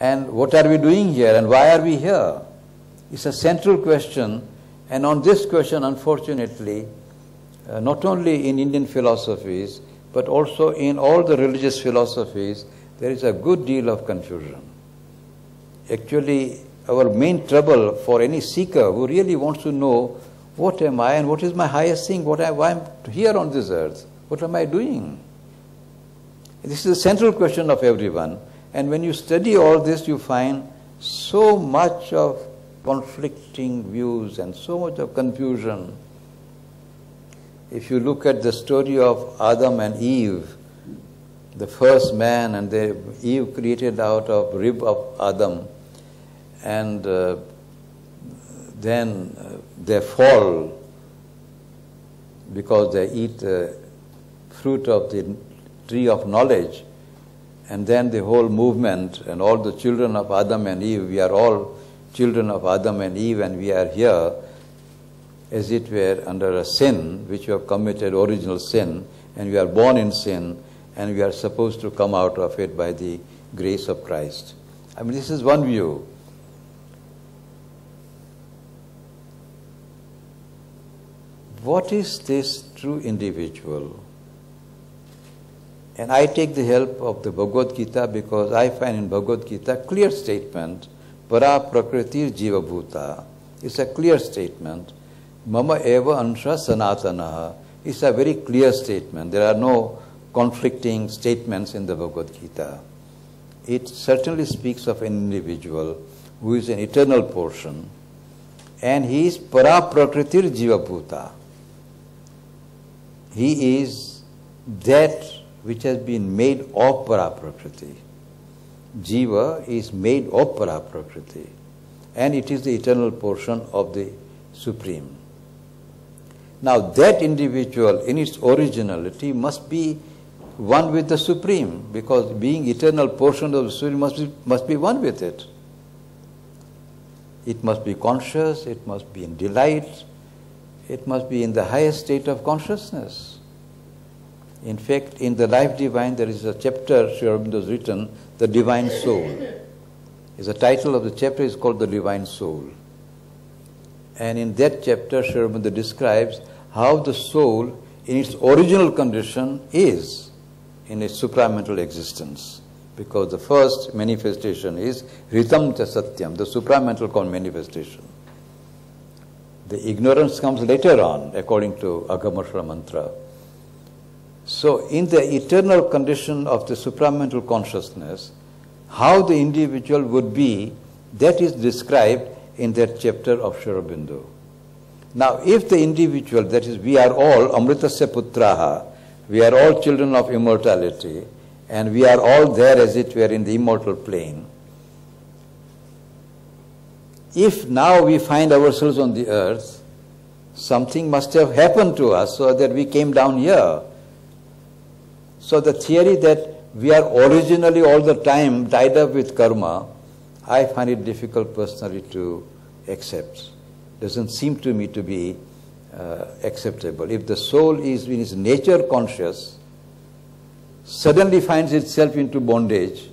And what are we doing here and why are we here? It's a central question, and on this question, unfortunately, not only in Indian philosophies, but also in all the religious philosophies, there is a good deal of confusion. Actually, our main trouble for any seeker who really wants to know, what am I and what is my highest thing, why am I here on this earth, what am I doing? This is the central question of everyone. And when you study all this, you find so much of conflicting views and so much of confusion. If you look at the story of Adam and Eve, the first man, and Eve created out of rib of Adam, and then they fall because they eat the fruit of the tree of knowledge, and then the whole movement and all the children of Adam and Eve, we are all children of Adam and Eve, and we are here as it were under a sin which we have committed, original sin, and we are born in sin, and we are supposed to come out of it by the grace of Christ. I mean, this is one view. What is this true individual? And I take the help of the Bhagavad Gita because I find in Bhagavad Gita a clear statement, Para Prakriti Jiva Bhuta. It's a clear statement. Mama Eva Ansha Sanatanaha. It's a very clear statement. There are no conflicting statements in the Bhagavad Gita. It certainly speaks of an individual who is an eternal portion, and he is Para Prakriti Jiva Bhuta. He is that which has been made of Paraprakriti. Jiva is made of Paraprakriti, and it is the eternal portion of the Supreme. Now that individual in its originality must be one with the Supreme, because being eternal portion of the Supreme must be one with it. It must be conscious, it must be in delight, it must be in the highest state of consciousness. In fact, in the Life Divine, there is a chapter Sri Aurobindo has written, The Divine Soul. The title of the chapter is called The Divine Soul. And in that chapter, Sri Aurobindo describes how the soul, in its original condition, is in its supramental existence. Because the first manifestation is Ritam Cha Satyam, the supramental manifestation. The ignorance comes later on, according to Agamashra mantra. So, in the eternal condition of the supramental consciousness, how the individual would be, that is described in that chapter of Sri Aurobindo. Now, if the individual, that is, we are all Amritasya Putraha, we are all children of immortality, and we are all there, as it were, in the immortal plane. If now we find ourselves on the earth, something must have happened to us so that we came down here. So the theory that we are originally all the time tied up with karma, I find it difficult personally to accept. Doesn't seem to me to be acceptable. If the soul is in its nature conscious, suddenly finds itself into bondage,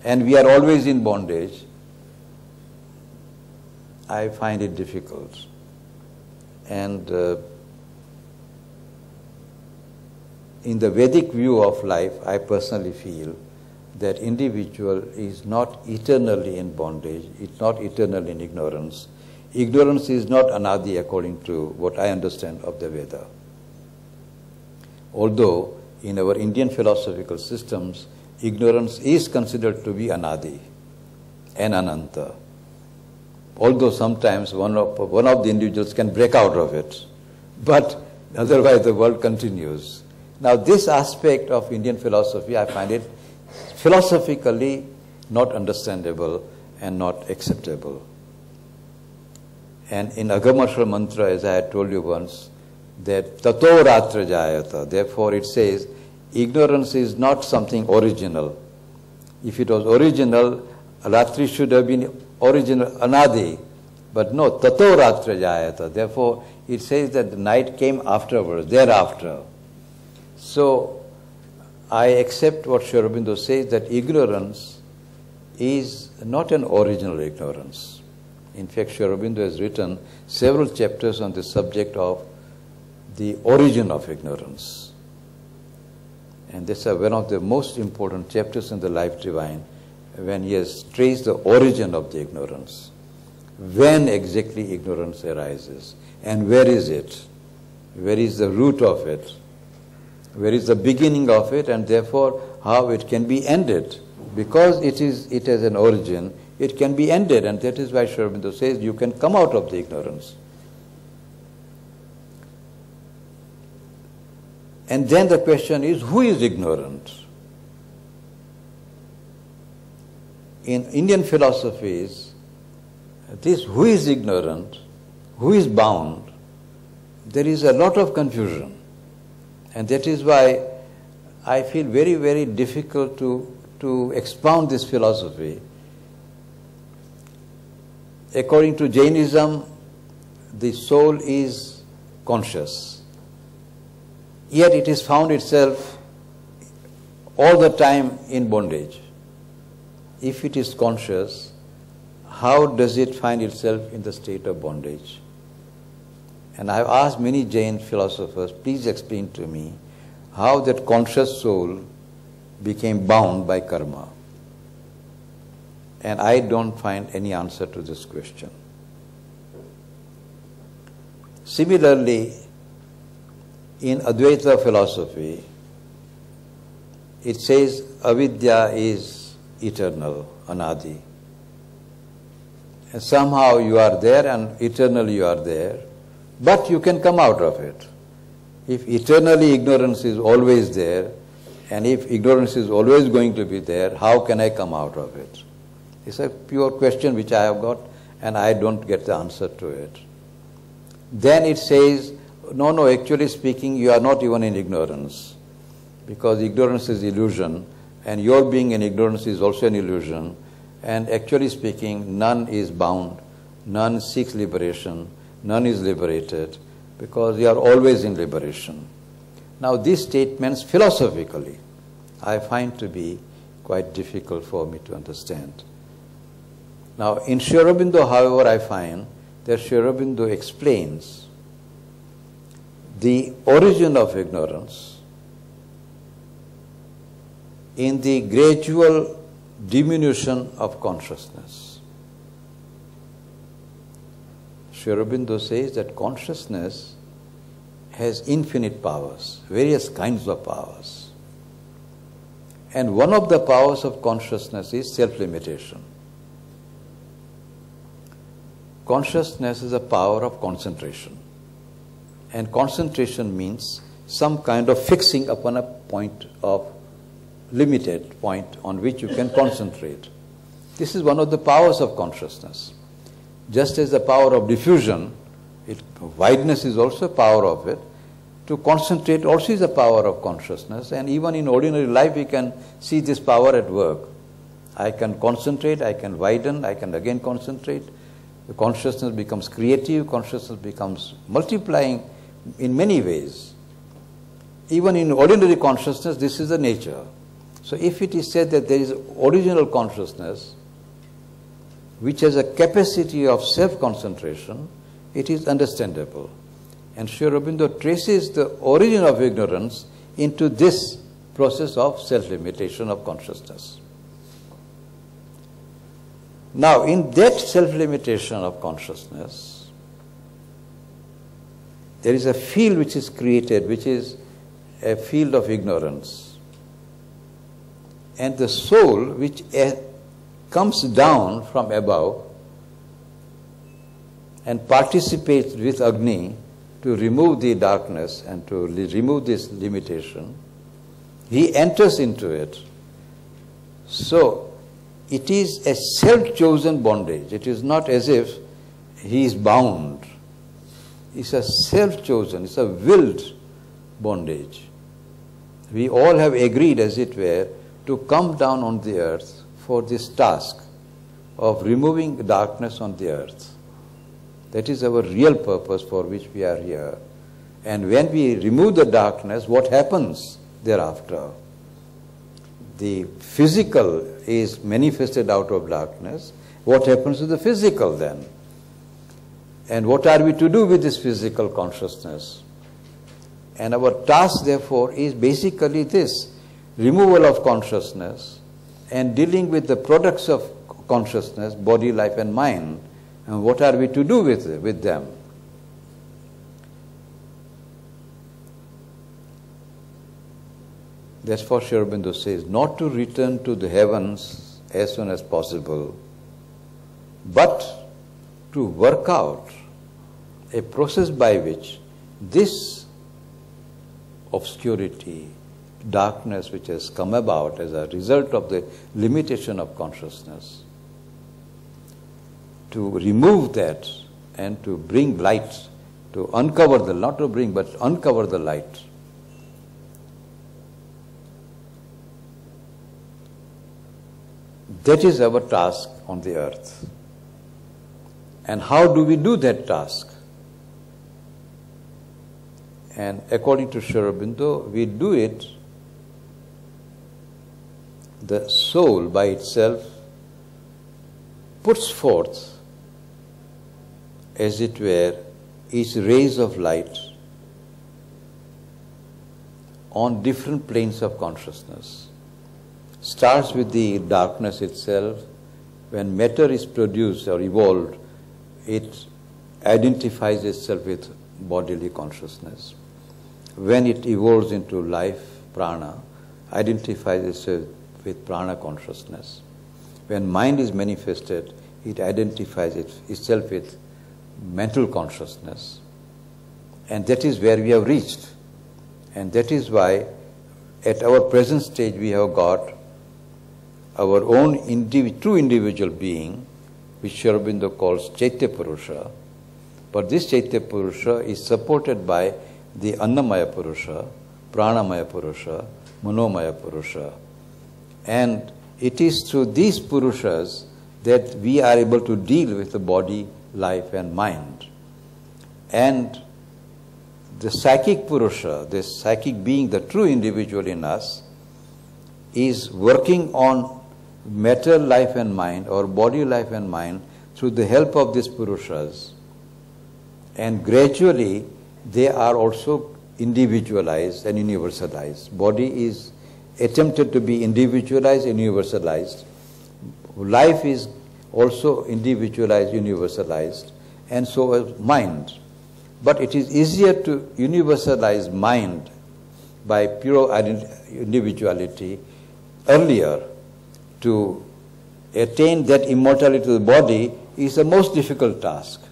and we are always in bondage, I find it difficult. And in the Vedic view of life, I personally feel that individual is not eternally in bondage, it's not eternally in ignorance. Ignorance is not anadi according to what I understand of the Veda. Although in our Indian philosophical systems, ignorance is considered to be anadi and ananta. Although sometimes one of the individuals can break out of it, but otherwise the world continues. Now this aspect of Indian philosophy, I find it philosophically not understandable and not acceptable. And in Agamashra mantra, as I had told you once, that tato ratra jayata, therefore it says, ignorance is not something original. If it was original, ratri should have been original, anadi, but no, tato ratra jayata, therefore it says that the night came afterwards, thereafter. So I accept what Sri Aurobindo says, that ignorance is not an original ignorance. In fact, Sri Aurobindo has written several chapters on the subject of the origin of ignorance. And this is one of the most important chapters in the Life Divine, when he has traced the origin of the ignorance. When exactly ignorance arises, and where is it? Where is the root of it? Where is the beginning of it, and therefore how it can be ended? Because it has an origin, it can be ended, and that is why Sri Aurobindo says you can come out of the ignorance. And then the question is, who is ignorant? In Indian philosophies, this who is ignorant, who is bound, there is a lot of confusion. And that is why I feel very, very difficult to expound this philosophy. According to Jainism, the soul is conscious. Yet it is found itself all the time in bondage. If it is conscious, how does it find itself in the state of bondage? And I have asked many Jain philosophers, please explain to me how that conscious soul became bound by karma. And I don't find any answer to this question. Similarly, in Advaita philosophy, it says avidya is eternal, anadi. And somehow you are there and eternally you are there, but you can come out of it. If eternally ignorance is always there, and if ignorance is always going to be there, how can I come out of it? It's a pure question which I have got, and I don't get the answer to it. Then it says, no, actually speaking, you are not even in ignorance, because ignorance is illusion, and your being in ignorance is also an illusion, and actually speaking, none is bound, none seeks liberation, none is liberated, because you are always in liberation. Now, these statements philosophically I find to be quite difficult for me to understand. Now, in Sri Aurobindo, however, I find that Sri Aurobindo explains the origin of ignorance in the gradual diminution of consciousness. Sri Aurobindo says that consciousness has infinite powers, various kinds of powers. And one of the powers of consciousness is self-limitation. Consciousness is a power of concentration. And concentration means some kind of fixing upon a point of limited point on which you can concentrate. This is one of the powers of consciousness. Just as the power of diffusion, wideness is also a power of it. To concentrate also is a power of consciousness, and even in ordinary life we can see this power at work. I can concentrate, I can widen, I can again concentrate. The consciousness becomes creative, consciousness becomes multiplying in many ways. Even in ordinary consciousness, this is the nature. So if it is said that there is original consciousness which has a capacity of self-concentration, it is understandable. And Sri Aurobindo traces the origin of ignorance into this process of self-limitation of consciousness. Now, in that self-limitation of consciousness, there is a field which is created, which is a field of ignorance. And the soul which comes down from above and participates with Agni to remove the darkness and to remove this limitation, he enters into it. So, it is a self-chosen bondage. It is not as if he is bound. It's a self-chosen, it's a willed bondage. We all have agreed, as it were, to come down on the earth for this task of removing darkness on the earth. That is our real purpose for which we are here. And when we remove the darkness, what happens thereafter? the physical is manifested out of darkness, what happens to the physical then? And what are we to do with this physical consciousness? And our task, therefore, is basically this, removal of consciousness and dealing with the products of consciousness, body, life and mind. And what are we to do with them? That's what Sri Aurobindo says, not to return to the heavens as soon as possible, but to work out a process by which this obscurity, darkness which has come about as a result of the limitation of consciousness, to remove that and to bring light, to uncover the, not to bring, but uncover the light. That is our task on the earth. And how do we do that task? And according to Sri Aurobindo, we do it, the soul by itself puts forth, as it were, its rays of light on different planes of consciousness. Starts with the darkness itself. When matter is produced or evolved, it identifies itself with bodily consciousness. When it evolves into life, prana, identifies itself with prana consciousness. When mind is manifested, it identifies itself with mental consciousness. And that is where we have reached. And that is why at our present stage we have got our own true individual being, which Sri Aurobindo calls Chaitya Purusha. But this Chaitya Purusha is supported by the Annamaya Purusha, Pranamaya Purusha, Manomaya Purusha. And it is through these Purushas that we are able to deal with the body, life and mind. And the psychic Purusha, this psychic being, the true individual in us, is working on matter, life and mind, or body, life and mind, through the help of these Purushas. And gradually they are also individualized and universalized. Body is attempted to be individualized and universalized. Life is also individualized, universalized, and so is mind. But it is easier to universalize mind by pure individuality earlier. To attain that immortality to the body is the most difficult task.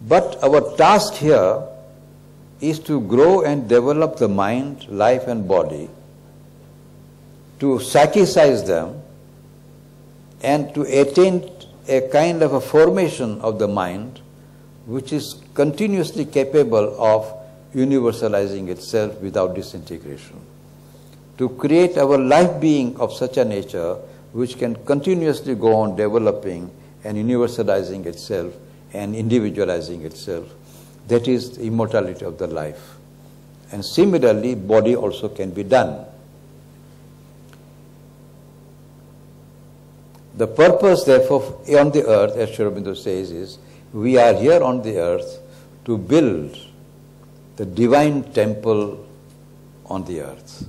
But our task here is to grow and develop the mind, life and body, to psychicize them and to attain a kind of a formation of the mind which is continuously capable of universalizing itself without disintegration. To create our life being of such a nature which can continuously go on developing and universalizing itself and individualizing itself. That is the immortality of the life. And similarly, body also can be done. The purpose, therefore, on the earth, as Sri Aurobindo says, is we are here on the earth to build the divine temple on the earth.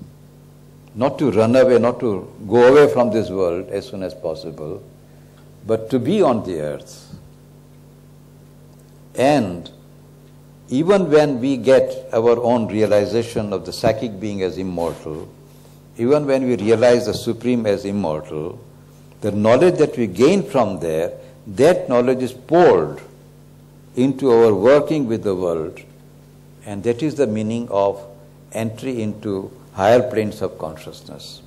Not to run away, not to go away from this world as soon as possible, but to be on the earth. And even when we get our own realization of the psychic being as immortal, even when we realize the Supreme as immortal, the knowledge that we gain from there, that knowledge is poured into our working with the world. And that is the meaning of entry into higher planes of consciousness,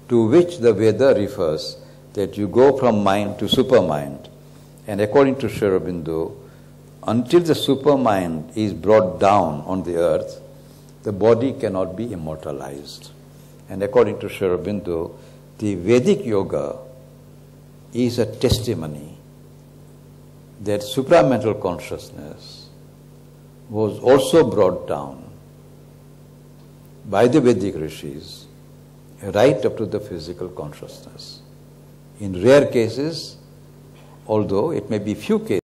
to which the Veda refers that you go from mind to supermind. And according to Sri Aurobindo, until the supermind is brought down on the earth, the body cannot be immortalized. And according to Sri Aurobindo, the Vedic yoga is a testimony that supramental consciousness was also brought down by the Vedic rishis right up to the physical consciousness. In rare cases, although it may be few cases,